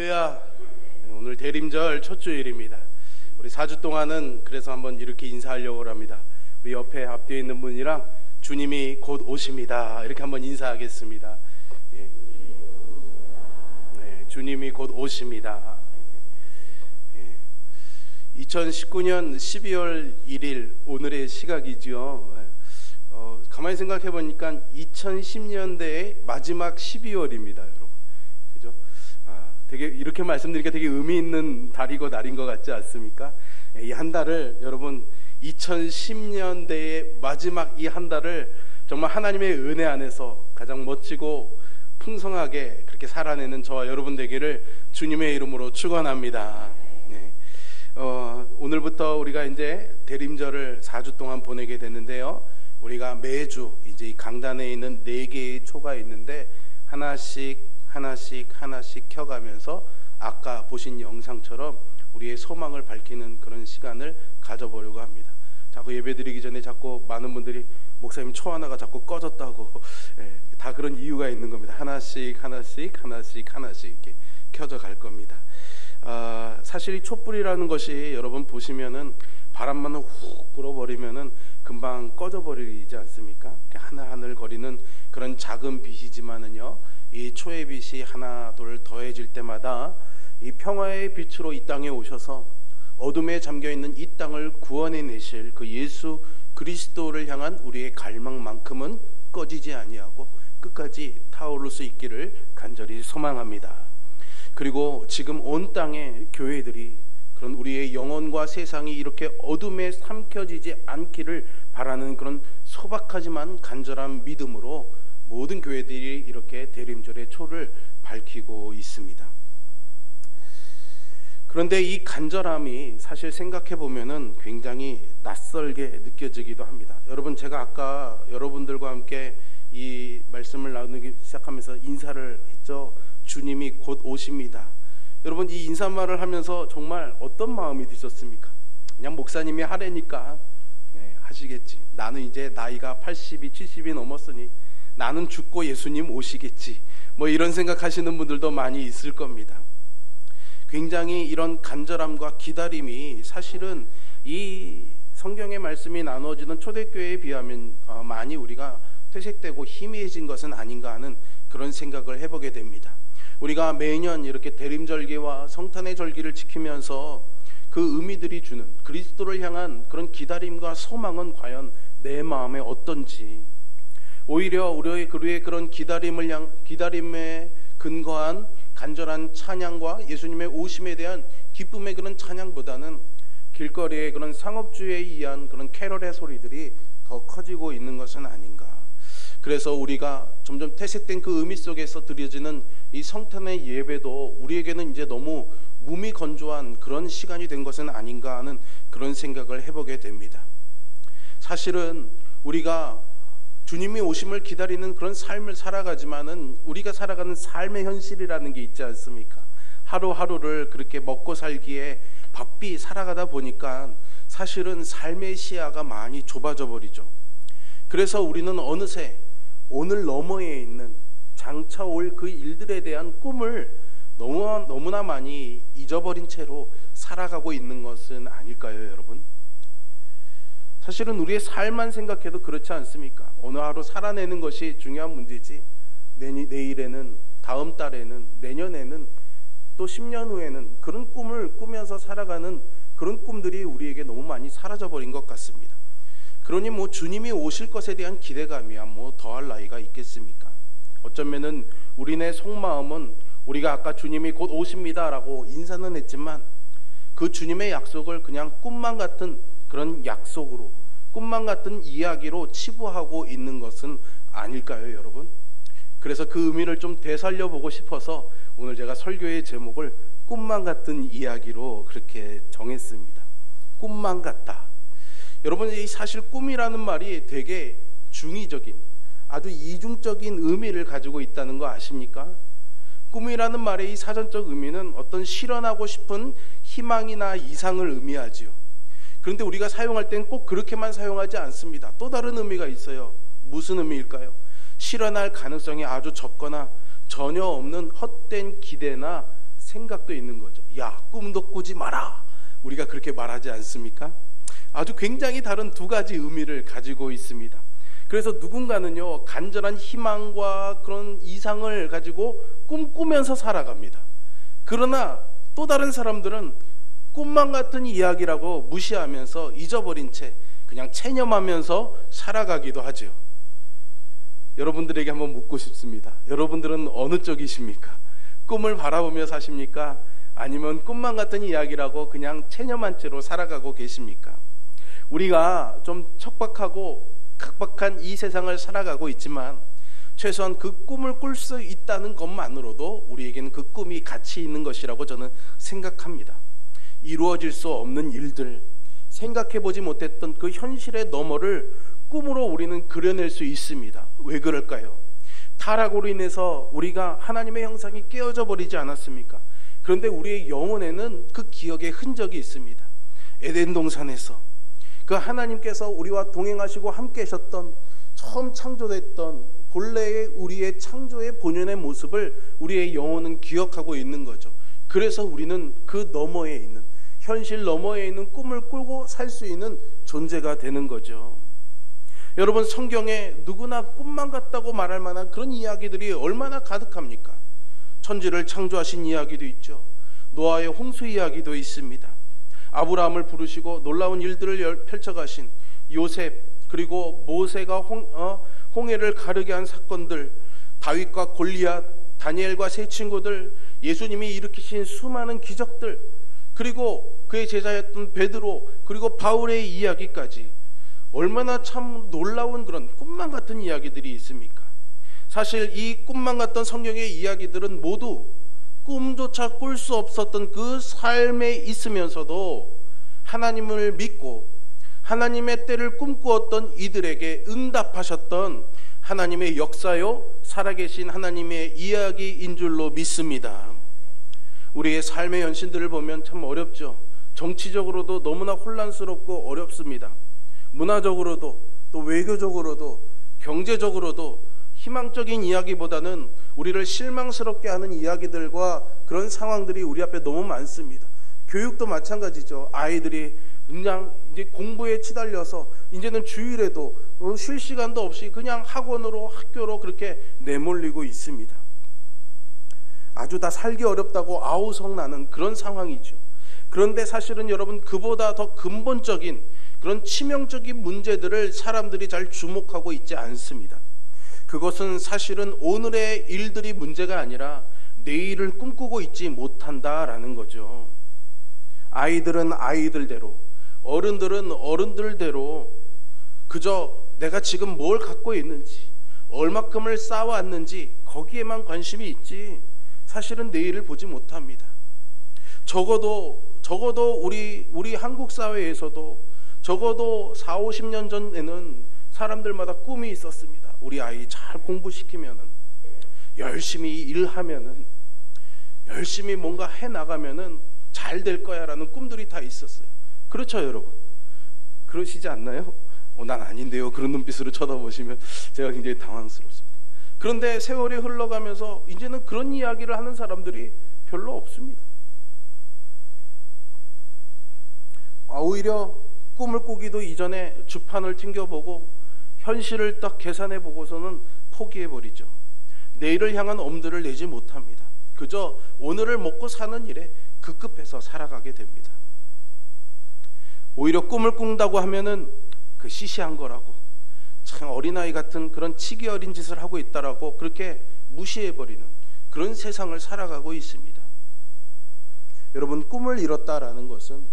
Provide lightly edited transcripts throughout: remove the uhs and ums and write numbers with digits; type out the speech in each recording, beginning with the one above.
할렐루야. 오늘 대림절 첫 주일입니다. 우리 4주 동안은 그래서 한번 이렇게 인사하려고 합니다. 우리 옆에 앞뒤에 있는 분이랑 주님이 곧 오십니다 이렇게 한번 인사하겠습니다. 예. 네, 주님이 곧 오십니다. 예. 2019년 12월 1일 오늘의 시각이죠. 가만히 생각해 보니까 2010년대의 마지막 12월입니다, 여러분. 그죠? 되게 이렇게 말씀드리니까 되게 의미 있는 달이고 날인 것 같지 않습니까? 이 한 달을 여러분 2010년대의 마지막 이 한 달을 정말 하나님의 은혜 안에서 가장 멋지고 풍성하게 그렇게 살아내는 저와 여러분 되기를 주님의 이름으로 축원합니다. 네. 오늘부터 우리가 이제 대림절을 4주 동안 보내게 되는데요. 우리가 매주 이제 이 강단에 있는 4개의 초가 있는데 하나씩 켜가면서 아까 보신 영상처럼 우리의 소망을 밝히는 그런 시간을 가져보려고 합니다. 자꾸 예배드리기 전에 자꾸 많은 분들이 목사님 초 하나가 자꾸 꺼졌다고 다 그런 이유가 있는 겁니다. 하나씩 이렇게 켜져 갈 겁니다. 사실 이 촛불이라는 것이 여러분 보시면은 바람만 훅 불어버리면은 금방 꺼져버리지 않습니까? 하늘하늘 거리는 그런 작은 빛이지만은요, 이 초의 빛이 하나 둘 더해질 때마다 이 평화의 빛으로 이 땅에 오셔서 어둠에 잠겨있는 이 땅을 구원해 내실 그 예수 그리스도를 향한 우리의 갈망만큼은 꺼지지 아니하고 끝까지 타오를 수 있기를 간절히 소망합니다. 그리고 지금 온 땅의 교회들이 그런 우리의 영혼과 세상이 이렇게 어둠에 삼켜지지 않기를 바라는 그런 소박하지만 간절한 믿음으로 모든 교회들이 이렇게 대림절의 초를 밝히고 있습니다. 그런데 이 간절함이 사실 생각해 보면은 굉장히 낯설게 느껴지기도 합니다. 여러분, 제가 아까 여러분들과 함께 이 말씀을 나누기 시작하면서 인사를 했죠. 주님이 곧 오십니다. 여러분, 이 인사말을 하면서 정말 어떤 마음이 드셨습니까? 그냥 목사님이 하래니까 하시겠지. 나는 이제 나이가 80이 70이 넘었으니 나는 죽고 예수님 오시겠지. 뭐 이런 생각하시는 분들도 많이 있을 겁니다. 굉장히 이런 간절함과 기다림이 사실은 이 성경의 말씀이 나누어지는 초대교회에 비하면 많이 우리가 퇴색되고 희미해진 것은 아닌가 하는 그런 생각을 해보게 됩니다. 우리가 매년 이렇게 대림절기와 성탄의 절기를 지키면서 그 의미들이 주는 그리스도를 향한 그런 기다림과 소망은 과연 내 마음에 어떤지, 오히려 우리의 그런 기다림에 근거한 간절한 찬양과 예수님의 오심에 대한 기쁨의 그런 찬양보다는 길거리의 그런 상업주의에 의한 그런 캐럴의 소리들이 더 커지고 있는 것은 아닌가. 그래서 우리가 점점 퇴색된 그 의미 속에서 드려지는 이 성탄의 예배도 우리에게는 이제 너무 몸이 건조한 그런 시간이 된 것은 아닌가 하는 그런 생각을 해보게 됩니다. 사실은 우리가 주님이 오심을 기다리는 그런 삶을 살아가지만은 우리가 살아가는 삶의 현실이라는 게 있지 않습니까? 하루하루를 그렇게 먹고 살기에 바삐 살아가다 보니까 사실은 삶의 시야가 많이 좁아져 버리죠. 그래서 우리는 어느새 오늘 너머에 있는 장차 올 그 일들에 대한 꿈을 너무나 많이 잊어버린 채로 살아가고 있는 것은 아닐까요, 여러분? 사실은 우리의 삶만 생각해도 그렇지 않습니까? 오늘 하루 살아내는 것이 중요한 문제지 내일에는, 다음 달에는, 내년에는, 또 10년 후에는 그런 꿈을 꾸면서 살아가는 그런 꿈들이 우리에게 너무 많이 사라져버린 것 같습니다. 그러니 뭐 주님이 오실 것에 대한 기대감이야 뭐 더할 나위가 있겠습니까? 어쩌면은 우리네 속마음은 우리가 아까 주님이 곧 오십니다라고 인사는 했지만 그 주님의 약속을 그냥 꿈만 같은 그런 약속으로, 꿈만 같은 이야기로 치부하고 있는 것은 아닐까요, 여러분? 그래서 그 의미를 좀 되살려보고 싶어서 오늘 제가 설교의 제목을 꿈만 같은 이야기로 그렇게 정했습니다. 꿈만 같다. 여러분, 이 사실 꿈이라는 말이 되게 중의적인, 아주 이중적인 의미를 가지고 있다는 거 아십니까? 꿈이라는 말의 이 사전적 의미는 어떤 실현하고 싶은 희망이나 이상을 의미하지요. 그런데 우리가 사용할 땐 꼭 그렇게만 사용하지 않습니다. 또 다른 의미가 있어요. 무슨 의미일까요? 실현할 가능성이 아주 적거나 전혀 없는 헛된 기대나 생각도 있는 거죠. 야, 꿈도 꾸지 마라. 우리가 그렇게 말하지 않습니까? 아주 굉장히 다른 두 가지 의미를 가지고 있습니다. 그래서 누군가는요, 간절한 희망과 그런 이상을 가지고 꿈꾸면서 살아갑니다. 그러나 또 다른 사람들은 꿈만 같은 이야기라고 무시하면서 잊어버린 채 그냥 체념하면서 살아가기도 하죠. 여러분들에게 한번 묻고 싶습니다. 여러분들은 어느 쪽이십니까? 꿈을 바라보며 사십니까? 아니면 꿈만 같은 이야기라고 그냥 체념한 채로 살아가고 계십니까? 우리가 좀 척박하고 각박한 이 세상을 살아가고 있지만 최소한 그 꿈을 꿀 수 있다는 것만으로도 우리에게는 그 꿈이 가치 있는 것이라고 저는 생각합니다. 이루어질 수 없는 일들, 생각해보지 못했던 그 현실의 너머를 꿈으로 우리는 그려낼 수 있습니다. 왜 그럴까요? 타락으로 인해서 우리가 하나님의 형상이 깨어져 버리지 않았습니까? 그런데 우리의 영혼에는 그 기억의 흔적이 있습니다. 에덴 동산에서 그 하나님께서 우리와 동행하시고 함께 하셨던 처음 창조됐던 본래의 우리의 창조의 본연의 모습을 우리의 영혼은 기억하고 있는 거죠. 그래서 우리는 그 너머에 있는, 현실 너머에 있는 꿈을 꾸고 살 수 있는 존재가 되는 거죠. 여러분, 성경에 누구나 꿈만 같다고 말할 만한 그런 이야기들이 얼마나 가득합니까? 천지를 창조하신 이야기도 있죠. 노아의 홍수 이야기도 있습니다. 아브라함을 부르시고 놀라운 일들을 펼쳐가신 요셉, 그리고 모세가 홍해를 가르게 한 사건들, 다윗과 골리앗, 다니엘과 세 친구들, 예수님이 일으키신 수많은 기적들, 그리고 그의 제자였던 베드로, 그리고 바울의 이야기까지 얼마나 참 놀라운 그런 꿈만 같은 이야기들이 있습니까? 사실 이 꿈만 같던 성경의 이야기들은 모두 꿈조차 꿀 수 없었던 그 삶에 있으면서도 하나님을 믿고 하나님의 때를 꿈꾸었던 이들에게 응답하셨던 하나님의 역사요, 살아계신 하나님의 이야기인 줄로 믿습니다. 우리의 삶의 현실들을 보면 참 어렵죠. 정치적으로도 너무나 혼란스럽고 어렵습니다. 문화적으로도 또 외교적으로도 경제적으로도 희망적인 이야기보다는 우리를 실망스럽게 하는 이야기들과 그런 상황들이 우리 앞에 너무 많습니다. 교육도 마찬가지죠. 아이들이 그냥 이제 공부에 치달려서 이제는 주일에도 쉴 시간도 없이 그냥 학원으로 학교로 그렇게 내몰리고 있습니다. 아주 다 살기 어렵다고 아우성나는 그런 상황이죠. 그런데 사실은 여러분, 그보다 더 근본적인 그런 치명적인 문제들을 사람들이 잘 주목하고 있지 않습니다. 그것은 사실은 오늘의 일들이 문제가 아니라 내일을 꿈꾸고 있지 못한다라는 거죠. 아이들은 아이들대로, 어른들은 어른들대로 그저 내가 지금 뭘 갖고 있는지, 얼마큼을 쌓아왔는지 거기에만 관심이 있지 사실은 내일을 보지 못합니다. 적어도 우리 한국 사회에서도 적어도 40-50년 전에는 사람들마다 꿈이 있었습니다. 우리 아이 잘 공부시키면은, 열심히 일하면은, 열심히 뭔가 해나가면은 잘 될 거야 라는 꿈들이 다 있었어요. 그렇죠, 여러분? 그러시지 않나요? 난 아닌데요. 그런 눈빛으로 쳐다보시면 제가 굉장히 당황스럽습니다. 그런데 세월이 흘러가면서 이제는 그런 이야기를 하는 사람들이 별로 없습니다. 오히려 꿈을 꾸기도 이전에 주판을 튕겨보고 현실을 딱 계산해보고서는 포기해버리죠. 내일을 향한 엄두를 내지 못합니다. 그저 오늘을 먹고 사는 일에 급급해서 살아가게 됩니다. 오히려 꿈을 꾼다고 하면은 그 시시한 거라고, 참 어린아이 같은 그런 치기 어린 짓을 하고 있다라고 그렇게 무시해버리는 그런 세상을 살아가고 있습니다. 여러분, 꿈을 이뤘다라는 것은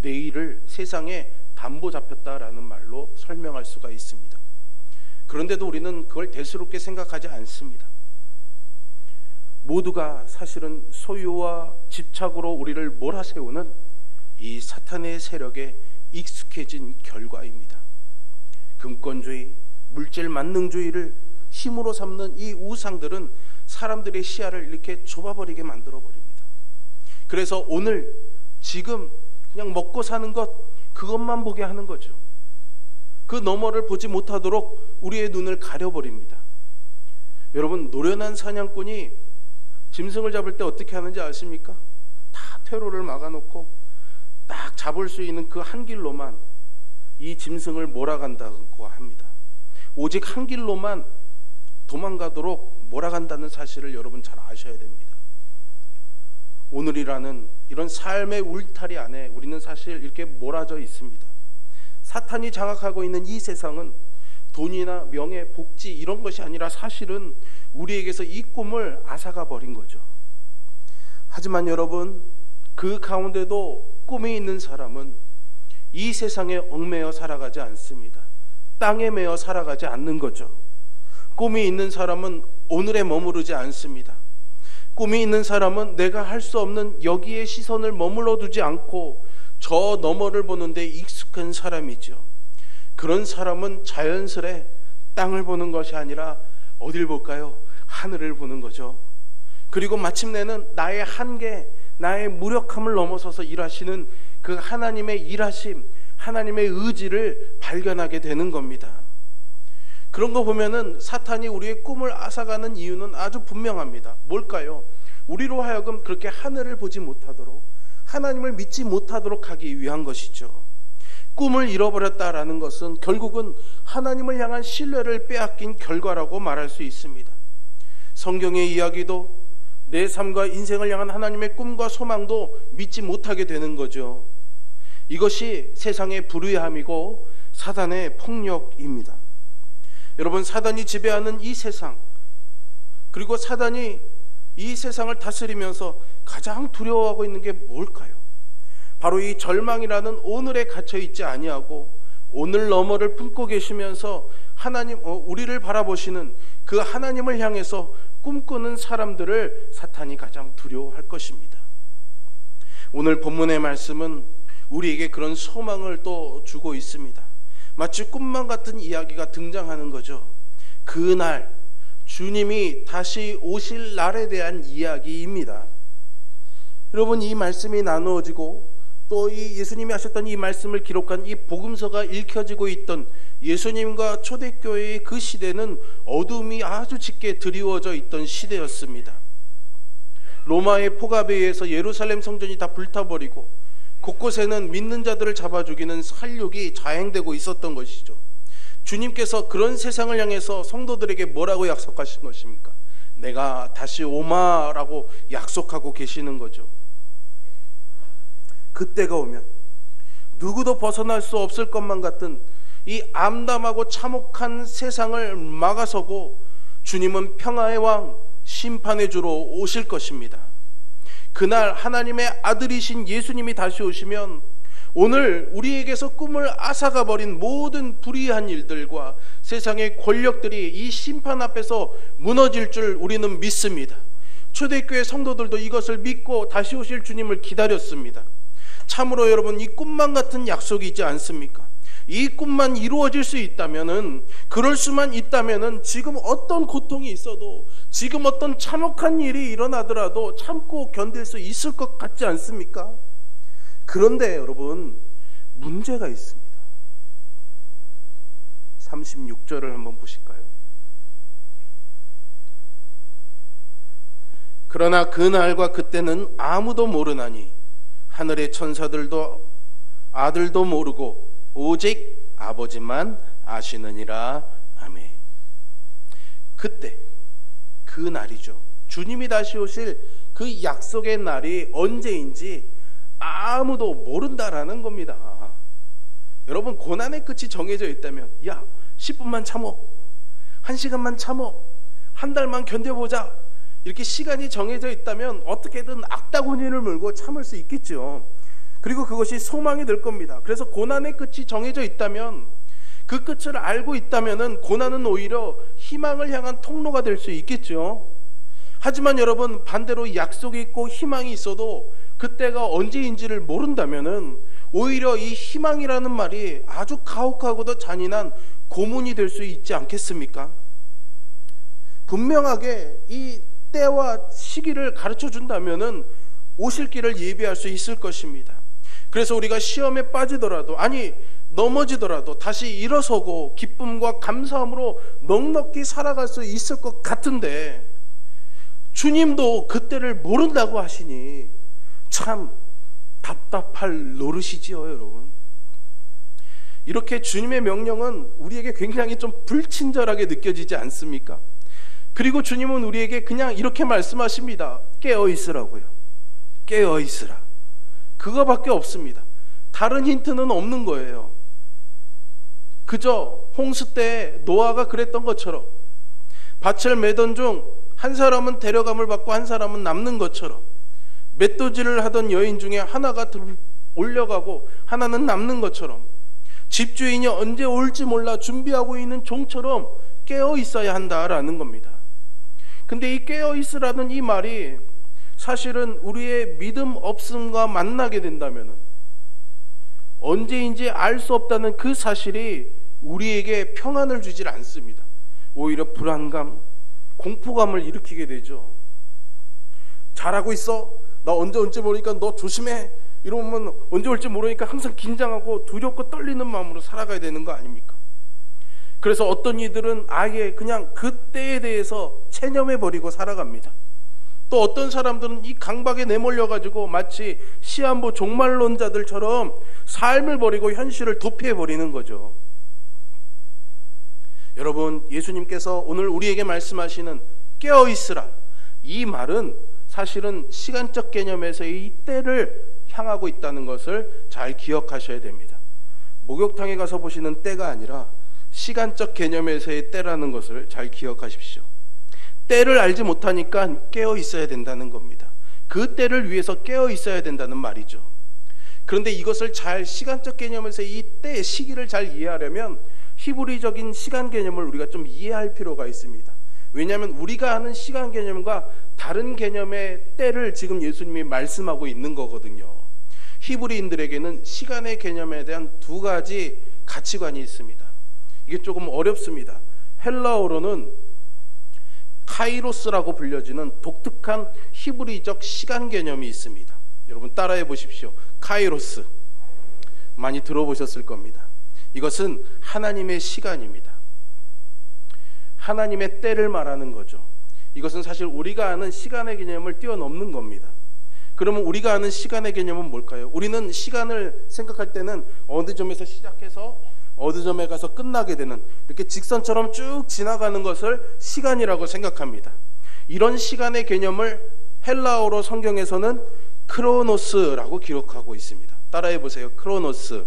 내일을 세상에 담보 잡혔다라는 말로 설명할 수가 있습니다. 그런데도 우리는 그걸 대수롭게 생각하지 않습니다. 모두가 사실은 소유와 집착으로 우리를 몰아세우는 이 사탄의 세력에 익숙해진 결과입니다. 금권주의, 물질 만능주의를 힘으로 삼는 이 우상들은 사람들의 시야를 이렇게 좁아버리게 만들어버립니다. 그래서 오늘 지금 그냥 먹고 사는 것, 그것만 보게 하는 거죠. 그 너머를 보지 못하도록 우리의 눈을 가려버립니다. 여러분, 노련한 사냥꾼이 짐승을 잡을 때 어떻게 하는지 아십니까? 다 퇴로를 막아놓고 딱 잡을 수 있는 그 한 길로만 이 짐승을 몰아간다고 합니다. 오직 한 길로만 도망가도록 몰아간다는 사실을 여러분 잘 아셔야 됩니다. 오늘이라는 이런 삶의 울타리 안에 우리는 사실 이렇게 몰아져 있습니다. 사탄이 장악하고 있는 이 세상은 돈이나 명예, 복지 이런 것이 아니라 사실은 우리에게서 이 꿈을 앗아가 버린 거죠. 하지만 여러분, 그 가운데도 꿈이 있는 사람은 이 세상에 얽매여 살아가지 않습니다. 땅에 매여 살아가지 않는 거죠. 꿈이 있는 사람은 오늘에 머무르지 않습니다. 꿈이 있는 사람은 내가 할 수 없는 여기에 시선을 머물러 두지 않고 저 너머를 보는데 익숙한 사람이죠. 그런 사람은 자연스레 땅을 보는 것이 아니라 어딜 볼까요? 하늘을 보는 거죠. 그리고 마침내는 나의 한계, 나의 무력함을 넘어서서 일하시는 그 하나님의 일하심, 하나님의 의지를 발견하게 되는 겁니다. 그런 거 보면은 사탄이 우리의 꿈을 앗아가는 이유는 아주 분명합니다. 뭘까요? 우리로 하여금 그렇게 하늘을 보지 못하도록, 하나님을 믿지 못하도록 하기 위한 것이죠. 꿈을 잃어버렸다라는 것은 결국은 하나님을 향한 신뢰를 빼앗긴 결과라고 말할 수 있습니다. 성경의 이야기도 내 삶과 인생을 향한 하나님의 꿈과 소망도 믿지 못하게 되는 거죠. 이것이 세상의 불의함이고 사단의 폭력입니다. 여러분, 사단이 지배하는 이 세상, 그리고 사단이 이 세상을 다스리면서 가장 두려워하고 있는 게 뭘까요? 바로 이 절망이라는 오늘에 갇혀 있지 아니하고 오늘 너머를 품고 계시면서 하나님, 우리를 바라보시는 그 하나님을 향해서 꿈꾸는 사람들을 사탄이 가장 두려워할 것입니다. 오늘 본문의 말씀은 우리에게 그런 소망을 또 주고 있습니다. 마치 꿈만 같은 이야기가 등장하는 거죠. 그날 주님이 다시 오실 날에 대한 이야기입니다. 여러분, 이 말씀이 나누어지고 또 이 예수님이 하셨던 이 말씀을 기록한 이 복음서가 읽혀지고 있던 예수님과 초대교회의 그 시대는 어둠이 아주 짙게 드리워져 있던 시대였습니다. 로마의 포갑에 의해서 예루살렘 성전이 다 불타버리고 곳곳에는 믿는 자들을 잡아 죽이는 살육이 자행되고 있었던 것이죠. 주님께서 그런 세상을 향해서 성도들에게 뭐라고 약속하신 것입니까? 내가 다시 오마라고 약속하고 계시는 거죠. 그때가 오면 누구도 벗어날 수 없을 것만 같은 이 암담하고 참혹한 세상을 막아서고 주님은 평화의 왕, 심판의 주로 오실 것입니다. 그날 하나님의 아들이신 예수님이 다시 오시면 오늘 우리에게서 꿈을 앗아가 버린 모든 불의한 일들과 세상의 권력들이 이 심판 앞에서 무너질 줄 우리는 믿습니다. 초대교회 성도들도 이것을 믿고 다시 오실 주님을 기다렸습니다. 참으로 여러분, 이 꿈만 같은 약속이 있지 않습니까? 이 꿈만 이루어질 수 있다면은, 그럴 수만 있다면은 지금 어떤 고통이 있어도, 지금 어떤 참혹한 일이 일어나더라도 참고 견딜 수 있을 것 같지 않습니까? 그런데 여러분, 문제가 있습니다. 36절을 한번 보실까요? 그러나 그날과 그때는 아무도 모르나니 하늘의 천사들도 아들도 모르고 오직 아버지만 아시느니라. 아멘. 그때, 그 날이죠. 주님이 다시 오실 그 약속의 날이 언제인지 아무도 모른다라는 겁니다. 여러분, 고난의 끝이 정해져 있다면, 야, 10분만 참어, 1시간만 참어, 한 달만 견뎌보자, 이렇게 시간이 정해져 있다면 어떻게든 악다구니를 물고 참을 수 있겠죠. 그리고 그것이 소망이 될 겁니다. 그래서 고난의 끝이 정해져 있다면, 그 끝을 알고 있다면 고난은 오히려 희망을 향한 통로가 될 수 있겠죠. 하지만 여러분, 반대로 약속이 있고 희망이 있어도 그때가 언제인지를 모른다면 오히려 이 희망이라는 말이 아주 가혹하고도 잔인한 고문이 될 수 있지 않겠습니까? 분명하게 이 때와 시기를 가르쳐 준다면은 오실 길을 예비할 수 있을 것입니다. 그래서 우리가 시험에 빠지더라도, 아니 넘어지더라도 다시 일어서고 기쁨과 감사함으로 넉넉히 살아갈 수 있을 것 같은데, 주님도 그때를 모른다고 하시니 참 답답할 노릇이지요, 여러분. 이렇게 주님의 명령은 우리에게 굉장히 좀 불친절하게 느껴지지 않습니까? 그리고 주님은 우리에게 그냥 이렇게 말씀하십니다. 깨어 있으라고요. 깨어 있으라. 그거밖에 없습니다. 다른 힌트는 없는 거예요. 그저 홍수 때 노아가 그랬던 것처럼 밭을 매던 중 한 사람은 데려감을 받고 한 사람은 남는 것처럼 맷도질을 하던 여인 중에 하나가 올려가고 하나는 남는 것처럼 집주인이 언제 올지 몰라 준비하고 있는 종처럼 깨어 있어야 한다라는 겁니다. 근데 이 깨어 있으라는 이 말이 사실은 우리의 믿음 없음과 만나게 된다면 언제인지 알 수 없다는 그 사실이 우리에게 평안을 주질 않습니다. 오히려 불안감, 공포감을 일으키게 되죠. 잘하고 있어? 나 언제 올지 모르니까 너 조심해. 이러면 언제 올지 모르니까 항상 긴장하고 두렵고 떨리는 마음으로 살아가야 되는 거 아닙니까? 그래서 어떤 이들은 아예 그냥 그때에 대해서 체념해버리고 살아갑니다. 또 어떤 사람들은 이 강박에 내몰려가지고 마치 시한부 종말론자들처럼 삶을 버리고 현실을 도피해버리는 거죠. 여러분, 예수님께서 오늘 우리에게 말씀하시는 깨어있으라, 이 말은 사실은 시간적 개념에서의 이 때를 향하고 있다는 것을 잘 기억하셔야 됩니다. 목욕탕에 가서 보시는 때가 아니라 시간적 개념에서의 때라는 것을 잘 기억하십시오. 때를 알지 못하니까 깨어 있어야 된다는 겁니다. 그 때를 위해서 깨어 있어야 된다는 말이죠. 그런데 이것을 잘 시간적 개념에서 이 때의 시기를 잘 이해하려면 히브리적인 시간 개념을 우리가 좀 이해할 필요가 있습니다. 왜냐하면 우리가 아는 시간 개념과 다른 개념의 때를 지금 예수님이 말씀하고 있는 거거든요. 히브리인들에게는 시간의 개념에 대한 두 가지 가치관이 있습니다. 이게 조금 어렵습니다. 헬라어로는 카이로스라고 불려지는 독특한 히브리적 시간 개념이 있습니다. 여러분 따라해 보십시오. 카이로스. 많이 들어보셨을 겁니다. 이것은 하나님의 시간입니다. 하나님의 때를 말하는 거죠. 이것은 사실 우리가 아는 시간의 개념을 뛰어넘는 겁니다. 그러면 우리가 아는 시간의 개념은 뭘까요? 우리는 시간을 생각할 때는 어느 점에서 시작해서 어느 점에 가서 끝나게 되는, 이렇게 직선처럼 쭉 지나가는 것을 시간이라고 생각합니다. 이런 시간의 개념을 헬라어로 성경에서는 크로노스라고 기록하고 있습니다. 따라해 보세요. 크로노스.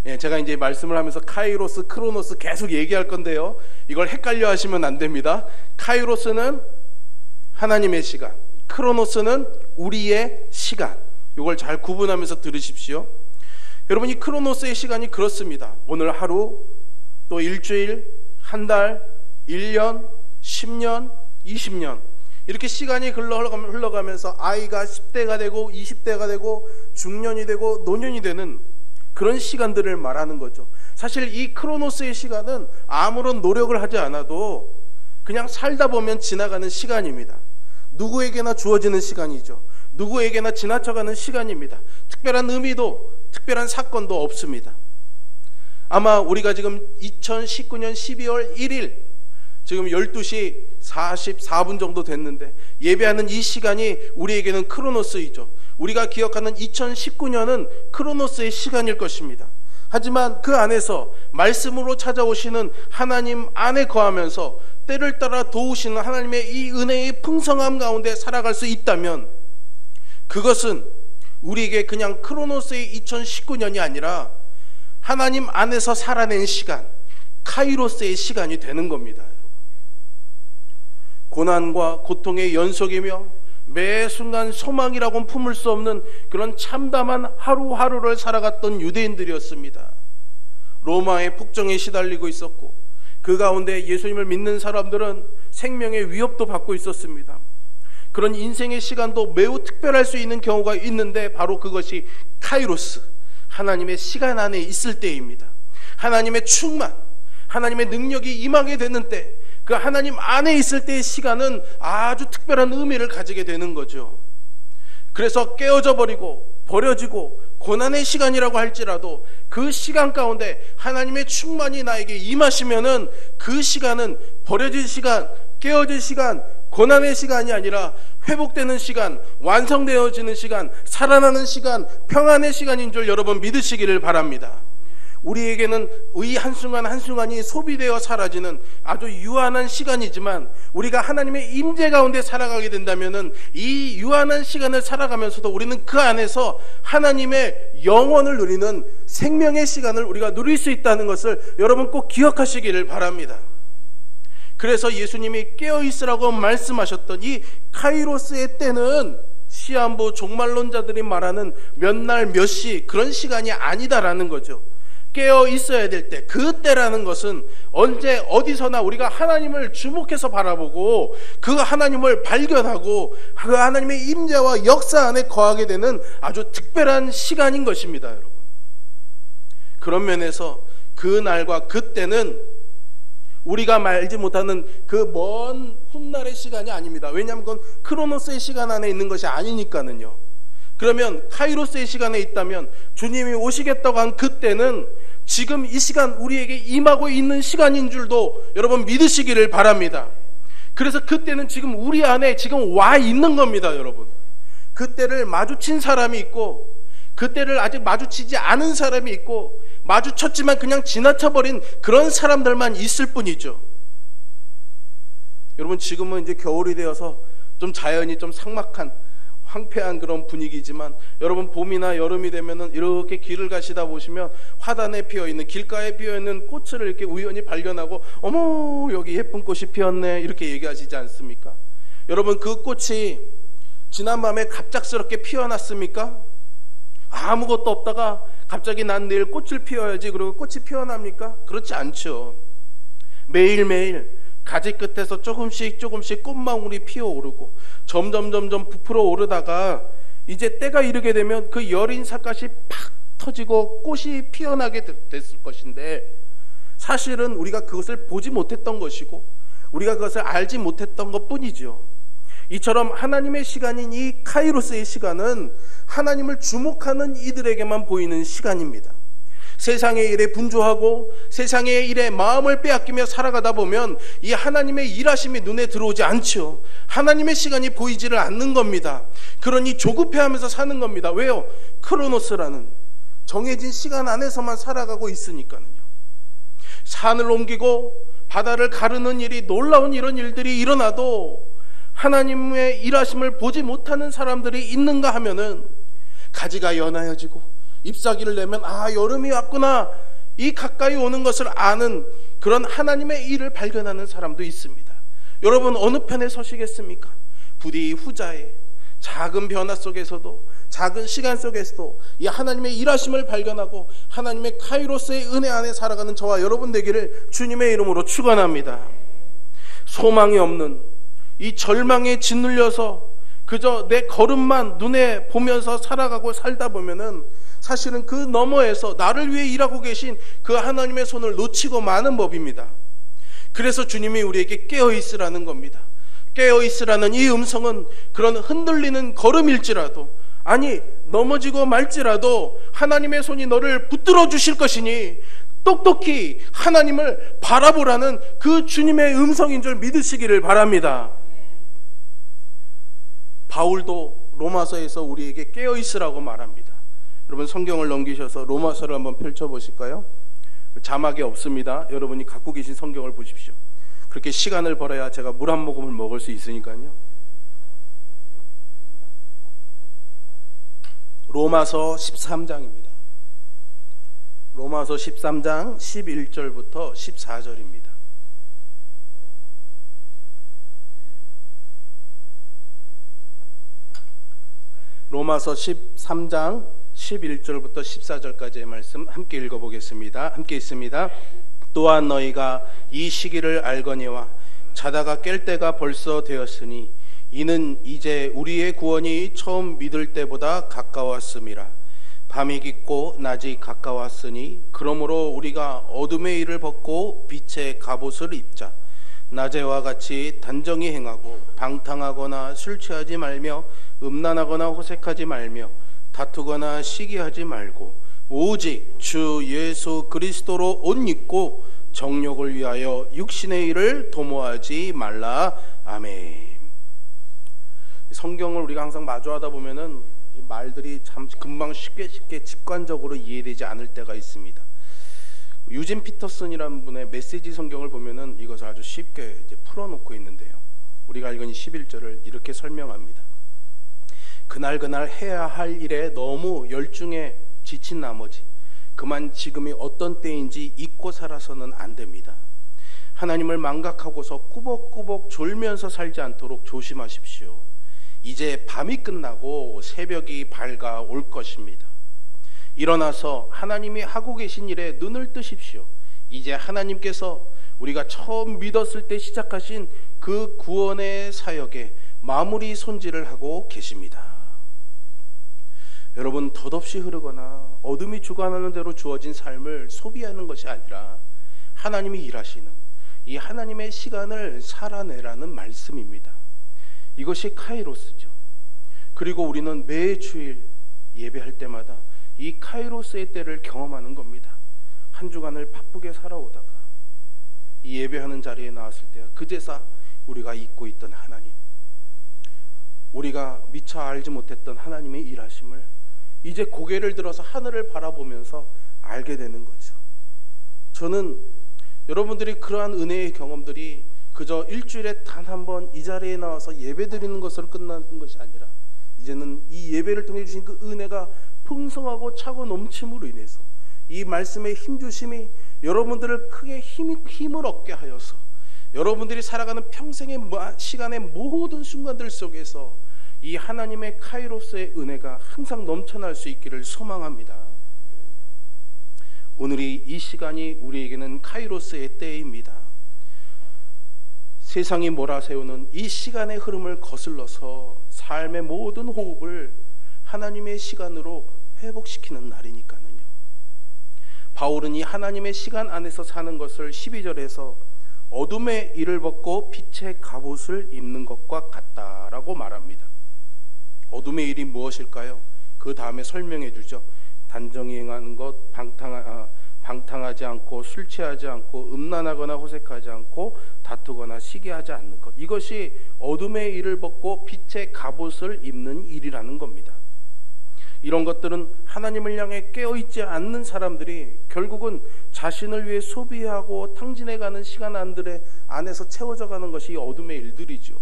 예, 제가 이제 말씀을 하면서 카이로스, 크로노스 계속 얘기할 건데요. 이걸 헷갈려 하시면 안 됩니다. 카이로스는 하나님의 시간, 크로노스는 우리의 시간. 이걸 잘 구분하면서 들으십시오. 여러분, 이 크로노스의 시간이 그렇습니다. 오늘 하루, 또 일주일, 한 달, 1년, 10년, 20년 이렇게 시간이 흘러가면서 아이가 10대가 되고 20대가 되고 중년이 되고 노년이 되는 그런 시간들을 말하는 거죠. 사실 이 크로노스의 시간은 아무런 노력을 하지 않아도 그냥 살다 보면 지나가는 시간입니다. 누구에게나 주어지는 시간이죠. 누구에게나 지나쳐가는 시간입니다. 특별한 의미도 특별한 사건도 없습니다. 아마 우리가 지금 2019년 12월 1일 지금 12시 44분 정도 됐는데 예배하는 이 시간이 우리에게는 크로노스이죠. 우리가 기억하는 2019년은 크로노스의 시간일 것입니다. 하지만 그 안에서 말씀으로 찾아오시는 하나님 안에 거하면서 때를 따라 도우시는 하나님의 이 은혜의 풍성함 가운데 살아갈 수 있다면 그것은 우리에게 그냥 크로노스의 2019년이 아니라 하나님 안에서 살아낸 시간, 카이로스의 시간이 되는 겁니다. 고난과 고통의 연속이며 매 순간 소망이라고는 품을 수 없는 그런 참담한 하루하루를 살아갔던 유대인들이었습니다. 로마의 폭정에 시달리고 있었고 그 가운데 예수님을 믿는 사람들은 생명의 위협도 받고 있었습니다. 그런 인생의 시간도 매우 특별할 수 있는 경우가 있는데 바로 그것이 카이로스, 하나님의 시간 안에 있을 때입니다. 하나님의 충만, 하나님의 능력이 임하게 되는 때, 그 하나님 안에 있을 때의 시간은 아주 특별한 의미를 가지게 되는 거죠. 그래서 깨어져 버리고 버려지고 고난의 시간이라고 할지라도 그 시간 가운데 하나님의 충만이 나에게 임하시면은 그 시간은 버려질 시간, 깨어질 시간, 고난의 시간이 아니라 회복되는 시간, 완성되어지는 시간, 살아나는 시간, 평안의 시간인 줄 여러분 믿으시기를 바랍니다. 우리에게는 이 한순간 한순간이 소비되어 사라지는 아주 유한한 시간이지만 우리가 하나님의 임재 가운데 살아가게 된다면 이 유한한 시간을 살아가면서도 우리는 그 안에서 하나님의 영원을 누리는 생명의 시간을 우리가 누릴 수 있다는 것을 여러분 꼭 기억하시기를 바랍니다. 그래서 예수님이 깨어있으라고 말씀하셨던 이 카이로스의 때는 시한부 종말론자들이 말하는 몇 날 몇 시 그런 시간이 아니다라는 거죠. 깨어 있어야 될 때, 그 때라는 것은 언제 어디서나 우리가 하나님을 주목해서 바라보고 그 하나님을 발견하고 그 하나님의 임재와 역사 안에 거하게 되는 아주 특별한 시간인 것입니다, 여러분. 그런 면에서 그 날과 그 때는 우리가 말지 못하는 그 먼 훗날의 시간이 아닙니다. 왜냐하면 그건 크로노스의 시간 안에 있는 것이 아니니까는요. 그러면 카이로스의 시간에 있다면 주님이 오시겠다고 한 그때는 지금 이 시간 우리에게 임하고 있는 시간인 줄도 여러분 믿으시기를 바랍니다. 그래서 그때는 지금 우리 안에 지금 와 있는 겁니다, 여러분. 그때를 마주친 사람이 있고 그때를 아직 마주치지 않은 사람이 있고 마주쳤지만 그냥 지나쳐버린 그런 사람들만 있을 뿐이죠. 여러분 지금은 이제 겨울이 되어서 좀 자연이 좀 삭막한 황폐한 그런 분위기지만 여러분 봄이나 여름이 되면은 이렇게 길을 가시다 보시면 화단에 피어있는 길가에 피어있는 꽃을 이렇게 우연히 발견하고 어머 여기 예쁜 꽃이 피었네 이렇게 얘기하시지 않습니까? 여러분 그 꽃이 지난 밤에 갑작스럽게 피어났습니까? 아무것도 없다가 갑자기 난 내일 꽃을 피워야지 그리고 꽃이 피어납니까? 그렇지 않죠. 매일매일 가지 끝에서 조금씩 꽃망울이 피어오르고 점점 부풀어 오르다가 이제 때가 이르게 되면 그 여린 삿갓이 팍 터지고 꽃이 피어나게 됐을 것인데 사실은 우리가 그것을 보지 못했던 것이고 우리가 그것을 알지 못했던 것뿐이죠. 이처럼 하나님의 시간인 이 카이로스의 시간은 하나님을 주목하는 이들에게만 보이는 시간입니다. 세상의 일에 분주하고 세상의 일에 마음을 빼앗기며 살아가다 보면 이 하나님의 일하심이 눈에 들어오지 않죠. 하나님의 시간이 보이지를 않는 겁니다. 그러니 조급해하면서 사는 겁니다. 왜요? 크로노스라는 정해진 시간 안에서만 살아가고 있으니까요. 산을 옮기고 바다를 가르는 일이 놀라운 이런 일들이 일어나도 하나님의 일하심을 보지 못하는 사람들이 있는가 하면은 가지가 연하여지고 잎사귀를 내면 아 여름이 왔구나 이 가까이 오는 것을 아는 그런 하나님의 일을 발견하는 사람도 있습니다. 여러분 어느 편에 서시겠습니까? 부디 후자에 작은 변화 속에서도 작은 시간 속에서도 이 하나님의 일하심을 발견하고 하나님의 카이로스의 은혜 안에 살아가는 저와 여러분 되기를 주님의 이름으로 축원합니다. 소망이 없는 이 절망에 짓눌려서 그저 내 걸음만 눈에 보면서 살아가고 살다 보면은 사실은 그 너머에서 나를 위해 일하고 계신 그 하나님의 손을 놓치고 마는 법입니다. 그래서 주님이 우리에게 깨어있으라는 겁니다. 깨어있으라는 이 음성은 그런 흔들리는 걸음일지라도 아니 넘어지고 말지라도 하나님의 손이 너를 붙들어 주실 것이니 똑똑히 하나님을 바라보라는 그 주님의 음성인 줄 믿으시기를 바랍니다. 바울도 로마서에서 우리에게 깨어있으라고 말합니다. 여러분 성경을 넘기셔서 로마서를 한번 펼쳐보실까요? 자막이 없습니다. 여러분이 갖고 계신 성경을 보십시오. 그렇게 시간을 벌어야 제가 물 한 모금을 먹을 수 있으니까요. 로마서 13장입니다. 로마서 13장 11절부터 14절입니다. 로마서 13장 11절부터 14절까지의 말씀 함께 읽어보겠습니다. 함께 있습니다. 또한 너희가 이 시기를 알거니와 자다가 깰 때가 벌써 되었으니 이는 이제 우리의 구원이 처음 믿을 때보다 가까웠음이라. 밤이 깊고 낮이 가까웠으니 그러므로 우리가 어둠의 일을 벗고 빛의 갑옷을 입자. 낮에와 같이 단정히 행하고 방탕하거나 술 취하지 말며 음란하거나 호색하지 말며 다투거나 시기하지 말고 오직 주 예수 그리스도로 옷 입고 정욕을 위하여 육신의 일을 도모하지 말라. 아멘. 성경을 우리가 항상 마주하다 보면은 이 말들이 참 금방 쉽게 직관적으로 이해되지 않을 때가 있습니다. 유진 피터슨이라는 분의 메시지 성경을 보면은 이것을 아주 쉽게 이제 풀어놓고 있는데요. 우리가 읽은 11절을 이렇게 설명합니다. 그날 해야 할 일에 너무 열중해 지친 나머지 그만 지금이 어떤 때인지 잊고 살아서는 안 됩니다. 하나님을 망각하고서 꾸벅꾸벅 졸면서 살지 않도록 조심하십시오. 이제 밤이 끝나고 새벽이 밝아올 것입니다. 일어나서 하나님이 하고 계신 일에 눈을 뜨십시오. 이제 하나님께서 우리가 처음 믿었을 때 시작하신 그 구원의 사역에 마무리 손질을 하고 계십니다. 여러분, 덧없이 흐르거나 어둠이 주관하는 대로 주어진 삶을 소비하는 것이 아니라 하나님이 일하시는 이 하나님의 시간을 살아내라는 말씀입니다. 이것이 카이로스죠. 그리고 우리는 매 주일 예배할 때마다 이 카이로스의 때를 경험하는 겁니다. 한 주간을 바쁘게 살아오다가 이 예배하는 자리에 나왔을 때야 그제서 우리가 잊고 있던 하나님, 우리가 미처 알지 못했던 하나님의 일하심을 이제 고개를 들어서 하늘을 바라보면서 알게 되는 거죠. 저는 여러분들이 그러한 은혜의 경험들이 그저 일주일에 단 한 번 이 자리에 나와서 예배 드리는 것으로 끝나는 것이 아니라 이제는 이 예배를 통해 주신 그 은혜가 풍성하고 차고 넘침으로 인해서 이 말씀의 힘주심이 여러분들을 크게 힘을 얻게 하여서 여러분들이 살아가는 평생의 시간의 모든 순간들 속에서 이 하나님의 카이로스의 은혜가 항상 넘쳐날 수 있기를 소망합니다. 오늘이 이 시간이 우리에게는 카이로스의 때입니다. 세상이 몰아세우는 이 시간의 흐름을 거슬러서 삶의 모든 호흡을 하나님의 시간으로 회복시키는 날이니까요. 바울은 이 하나님의 시간 안에서 사는 것을 12절에서 어둠의 일을 벗고 빛의 갑옷을 입는 것과 같다라고 말합니다. 어둠의 일이 무엇일까요? 그 다음에 설명해 주죠. 단정히 행하는 것, 방탕하지 않고 술 취하지 않고 음란하거나 호색하지 않고 다투거나 시기하지 않는 것. 이것이 어둠의 일을 벗고 빛의 갑옷을 입는 일이라는 겁니다. 이런 것들은 하나님을 향해 깨어있지 않는 사람들이 결국은 자신을 위해 소비하고 탕진해가는 시간 안에서 채워져가는 것이 어둠의 일들이죠.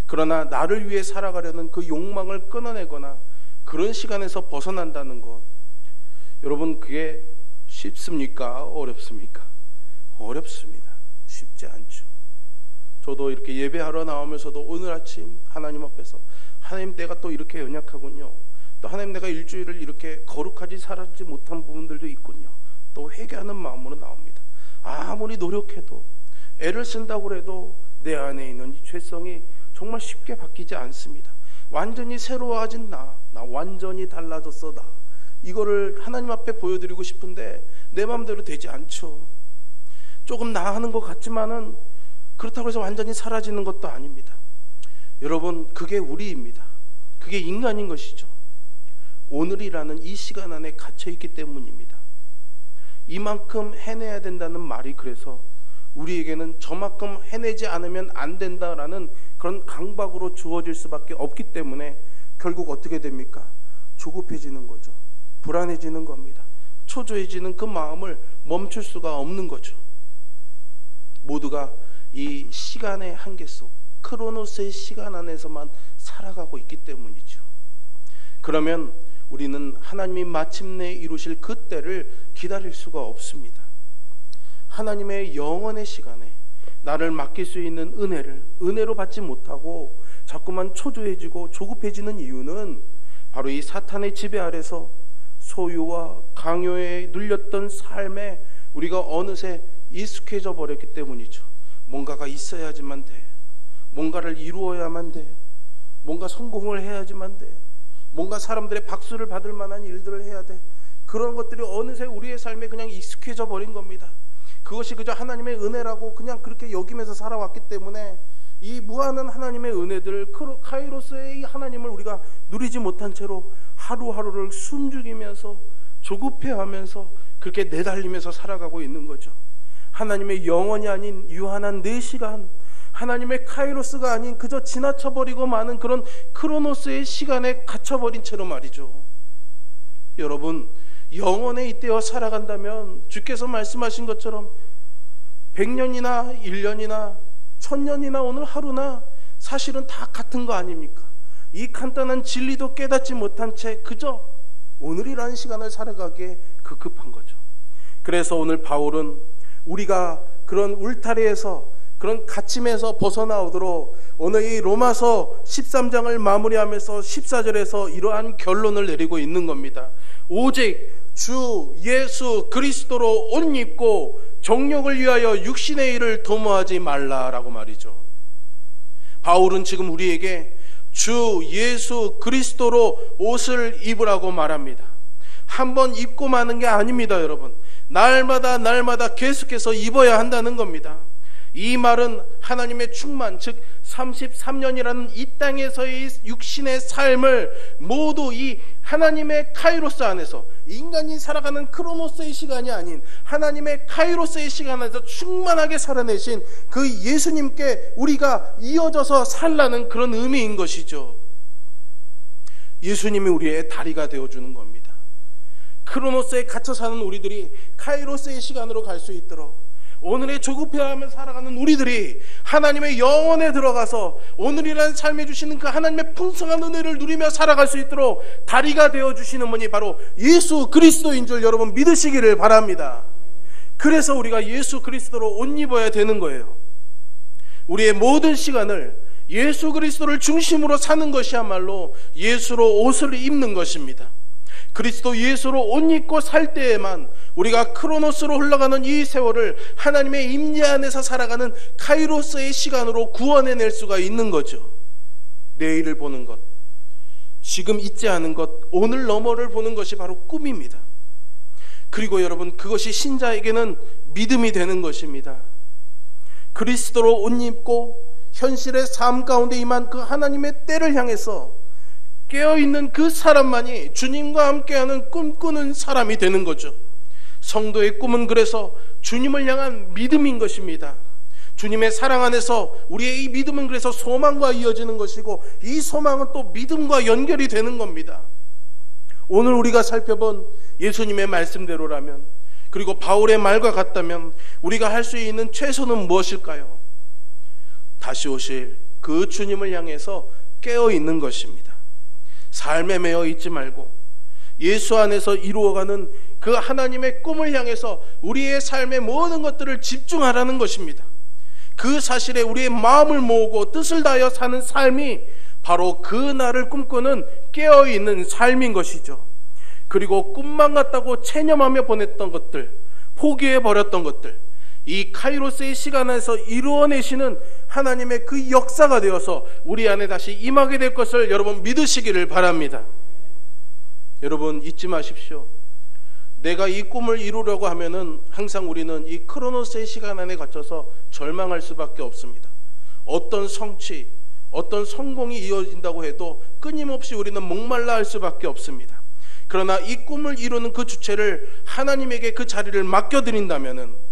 그러나 나를 위해 살아가려는 그 욕망을 끊어내거나 그런 시간에서 벗어난다는 것, 여러분 그게 쉽습니까? 어렵습니까? 어렵습니다. 쉽지 않죠. 저도 이렇게 예배하러 나오면서도 오늘 아침 하나님 앞에서 하나님, 내가 또 이렇게 연약하군요. 또 하나님, 내가 일주일을 이렇게 거룩하지 살지 못한 부분들도 있군요. 또 회개하는 마음으로 나옵니다. 아무리 노력해도 애를 쓴다고 해도 내 안에 있는 이 죄성이 정말 쉽게 바뀌지 않습니다. 완전히 새로워진 나 완전히 달라졌어 나, 이거를 하나님 앞에 보여드리고 싶은데 내 마음대로 되지 않죠. 조금 나아하는 것 같지만은 그렇다고 해서 완전히 사라지는 것도 아닙니다. 여러분, 그게 우리입니다. 그게 인간인 것이죠. 오늘이라는 이 시간 안에 갇혀있기 때문입니다. 이만큼 해내야 된다는 말이 그래서 우리에게는 저만큼 해내지 않으면 안 된다라는 그런 강박으로 주어질 수밖에 없기 때문에 결국 어떻게 됩니까? 조급해지는 거죠. 불안해지는 겁니다. 초조해지는 그 마음을 멈출 수가 없는 거죠. 모두가 이 시간의 한계 속, 크로노스의 시간 안에서만 살아가고 있기 때문이죠. 그러면 우리는 하나님이 마침내 이루실 그 때를 기다릴 수가 없습니다. 하나님의 영원의 시간에 나를 맡길 수 있는 은혜로 받지 못하고 자꾸만 초조해지고 조급해지는 이유는 바로 이 사탄의 지배 아래서 소유와 강요에 눌렸던 삶에 우리가 어느새 익숙해져 버렸기 때문이죠. 뭔가가 있어야지만 돼, 뭔가를 이루어야만 돼, 뭔가 성공을 해야지만 돼, 뭔가 사람들의 박수를 받을 만한 일들을 해야 돼. 그런 것들이 어느새 우리의 삶에 그냥 익숙해져 버린 겁니다. 그것이 그저 하나님의 은혜라고 그냥 그렇게 여기면서 살아왔기 때문에 이 무한한 하나님의 은혜들, 카이로스의 이 하나님을 우리가 누리지 못한 채로 하루하루를 숨죽이면서 조급해하면서 그렇게 내달리면서 살아가고 있는 거죠. 하나님의 영원이 아닌 유한한 내 시간, 하나님의 카이로스가 아닌 그저 지나쳐버리고 마는 그런 크로노스의 시간에 갇혀버린 채로 말이죠. 여러분, 영원에 잇대어 살아간다면 주께서 말씀하신 것처럼 100년이나 1년이나 1000년이나 오늘 하루나 사실은 다 같은 거 아닙니까? 이 간단한 진리도 깨닫지 못한 채 그저 오늘이라는 시간을 살아가기에 급급한 거죠. 그래서 오늘 바울은 우리가 그런 울타리에서, 그런 갇힘에서 벗어나오도록 오늘 이 로마서 13장을 마무리하면서 14절에서 이러한 결론을 내리고 있는 겁니다. 오직 주 예수 그리스도로 옷 입고 정욕을 위하여 육신의 일을 도모하지 말라라고 말이죠. 바울은 지금 우리에게 주 예수 그리스도로 옷을 입으라고 말합니다. 한번 입고 마는 게 아닙니다, 여러분. 날마다 계속해서 입어야 한다는 겁니다. 이 말은 하나님의 충만, 즉 33년이라는 이 땅에서의 육신의 삶을 모두 이 하나님의 카이로스 안에서, 인간이 살아가는 크로노스의 시간이 아닌 하나님의 카이로스의 시간 안에서 충만하게 살아내신 그 예수님께 우리가 이어져서 살라는 그런 의미인 것이죠. 예수님이 우리의 다리가 되어주는 겁니다. 크로노스에 갇혀 사는 우리들이 카이로스의 시간으로 갈 수 있도록, 오늘의 조급해하며 살아가는 우리들이 하나님의 영혼에 들어가서 오늘이라는 삶에 주시는 그 하나님의 풍성한 은혜를 누리며 살아갈 수 있도록 다리가 되어주시는 분이 바로 예수 그리스도인 줄 여러분 믿으시기를 바랍니다. 그래서 우리가 예수 그리스도로 옷 입어야 되는 거예요. 우리의 모든 시간을 예수 그리스도를 중심으로 사는 것이야말로 예수로 옷을 입는 것입니다. 그리스도 예수로 옷 입고 살 때에만 우리가 크로노스로 흘러가는 이 세월을 하나님의 임재 안에서 살아가는 카이로스의 시간으로 구원해낼 수가 있는 거죠. 내일을 보는 것, 지금 있지 않은 것, 오늘 너머를 보는 것이 바로 꿈입니다. 그리고 여러분, 그것이 신자에게는 믿음이 되는 것입니다. 그리스도로 옷 입고 현실의 삶 가운데 임한 그 하나님의 때를 향해서 깨어있는 그 사람만이 주님과 함께하는 꿈꾸는 사람이 되는 거죠. 성도의 꿈은 그래서 주님을 향한 믿음인 것입니다. 주님의 사랑 안에서 우리의 이 믿음은 그래서 소망과 이어지는 것이고, 이 소망은 또 믿음과 연결이 되는 겁니다. 오늘 우리가 살펴본 예수님의 말씀대로라면, 그리고 바울의 말과 같다면 우리가 할 수 있는 최소는 무엇일까요? 다시 오실 그 주님을 향해서 깨어있는 것입니다. 삶에 매여 있지 말고 예수 안에서 이루어가는 그 하나님의 꿈을 향해서 우리의 삶의 모든 것들을 집중하라는 것입니다. 그 사실에 우리의 마음을 모으고 뜻을 다하여 사는 삶이 바로 그 날을 꿈꾸는 깨어있는 삶인 것이죠. 그리고 꿈만 같다고 체념하며 보냈던 것들, 포기해버렸던 것들, 이 카이로스의 시간 안에서 이루어내시는 하나님의 그 역사가 되어서 우리 안에 다시 임하게 될 것을 여러분 믿으시기를 바랍니다. 여러분 잊지 마십시오. 내가 이 꿈을 이루려고 하면은 항상 우리는 이 크로노스의 시간 안에 갇혀서 절망할 수밖에 없습니다. 어떤 성취, 어떤 성공이 이어진다고 해도 끊임없이 우리는 목말라 할 수밖에 없습니다. 그러나 이 꿈을 이루는 그 주체를 하나님에게 그 자리를 맡겨드린다면은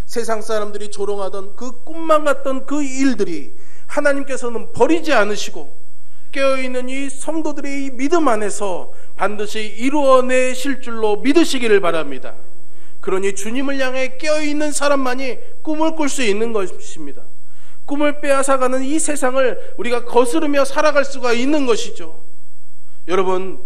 세상 사람들이 조롱하던 그 꿈만 같던 그 일들이 하나님께서는 버리지 않으시고 깨어있는 이 성도들의 이 믿음 안에서 반드시 이루어내실 줄로 믿으시기를 바랍니다. 그러니 주님을 향해 깨어있는 사람만이 꿈을 꿀 수 있는 것입니다. 꿈을 빼앗아가는 이 세상을 우리가 거스르며 살아갈 수가 있는 것이죠. 여러분,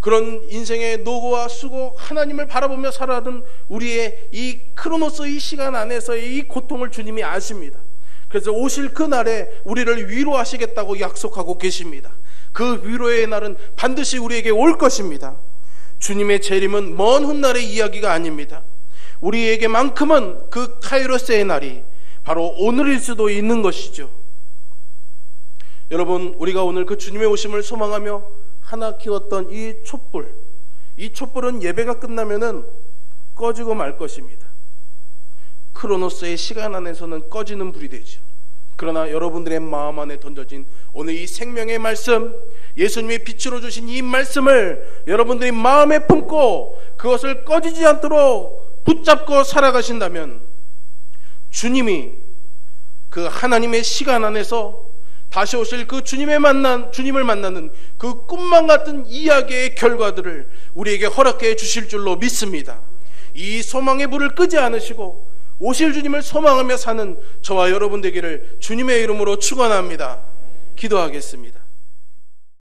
그런 인생의 노고와 수고, 하나님을 바라보며 살아가던 우리의 이 크로노스의 시간 안에서의 이 고통을 주님이 아십니다. 그래서 오실 그 날에 우리를 위로하시겠다고 약속하고 계십니다. 그 위로의 날은 반드시 우리에게 올 것입니다. 주님의 재림은 먼 훗날의 이야기가 아닙니다. 우리에게만큼은 그 카이로스의 날이 바로 오늘일 수도 있는 것이죠. 여러분, 우리가 오늘 그 주님의 오심을 소망하며 하나 키웠던 이 촛불, 이 촛불은 예배가 끝나면은 꺼지고 말 것입니다. 크로노스의 시간 안에서는 꺼지는 불이 되죠. 그러나 여러분들의 마음 안에 던져진 오늘 이 생명의 말씀, 예수님이 빛으로 주신 이 말씀을 여러분들이 마음에 품고 그것을 꺼지지 않도록 붙잡고 살아가신다면 주님이 그 하나님의 시간 안에서 다시 오실 그 주님을 만나는 그 꿈만 같은 이야기의 결과들을 우리에게 허락해 주실 줄로 믿습니다. 이 소망의 불을 끄지 않으시고 오실 주님을 소망하며 사는 저와 여러분 되기를 주님의 이름으로 축원합니다. 기도하겠습니다.